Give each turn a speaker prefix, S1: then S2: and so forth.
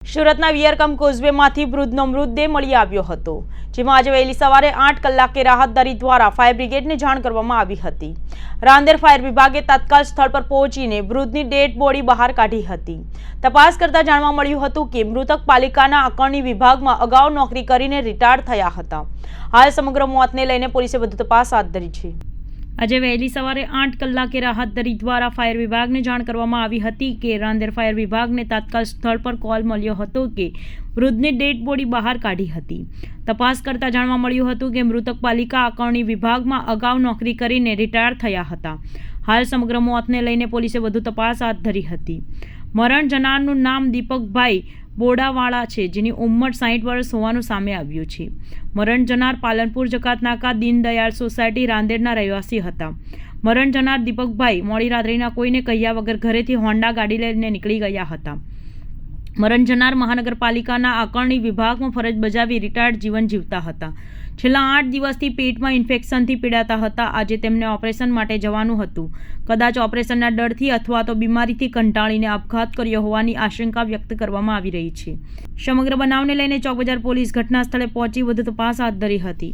S1: સુરતના વિયરકમ કોઝવેમાંથી વૃદ્ધનો મૃતદેહ મળી આવ્યો હતો, જેમાં આજે વહેલી સવારે 8 કલાકે રાહતદારી દ્વારા ફાયર બ્રિગેડને જાણ કરવામાં આવી હતી। રાંદેર ફાયર વિભાગે તાત્કાલિક સ્થળ પર પહોંચીને વૃદ્ધની ડેડ બોડી બહાર કાઢી હતી। તપાસ કરતા જાણવા મળ્યું હતું કે મૃતક પાલિકાના આકારણી વિભાગમાં અગાઉ નોકરી કરીને રિટાયર થયા હતા। હાલ સમગ્ર મોતને લઈને પોલીસે વધુ તપાસ હાથ ધરી છે। આજે વહેલી સવારે 8 કલાકે રાહતદારી દ્વારા ફાયર વિભાગને જાણ કરવામાં આવી હતી કે રાંદેર ફાયર વિભાગને તાત્કાલિક સ્થળ પર કોલ મળ્યો હતો કે વૃદ્ધની ડેડ બોડી બહાર કાઢી હતી। તપાસ કરતા જાણવા મળ્યું હતું કે મૃતક પાલિકા આકારણી વિભાગમાં અગાઉ નોકરી કરીને રિટાયર થયા હતા। હાલ સમગ્ર મોતને લઈને પોલીસે વધુ તપાસ હાથ ધરી હતી। મરણ જનારનું નામ દીપકભાઈ બોડાવાળા છે, જેની ઉંમર 60 વર્ષ હોવાનું સામે આવ્યું છે। મરણ જનાર પાલનપુર જકાતનાકા દીનદયાળ સોસાયટી રાંદેરના રહેવાસી હતા। મરણ જનાર દીપકભાઈ મોડી રાત્રિના કોઈને કહ્યા વગર ઘરેથી હોન્ડા ગાડી લઈને નીકળી ગયા હતા। મરણ જનાર મહાનગરપાલિકાના આકારણી વિભાગમાં ફરજ બજાવી રિટાયર્ડ જીવન જીવતા હતા। છેલ્લા 8 દિવસથી પેટમાં ઇન્ફેક્શનથી પીડાતા હતા। આજે તેમને ઓપરેશન માટે જવાનું હતું। કદાચ ઓપરેશનના ડરથી અથવા તો બીમારીથી કંટાળીને આપઘાત કર્યો હોવાની આશંકા વ્યક્ત કરવામાં આવી રહી છે। સમગ્ર બનાવને લઈને ચોકબજાર પોલીસ ઘટના સ્થળે પહોંચી વધુ તપાસ હાથ ધરી હતી।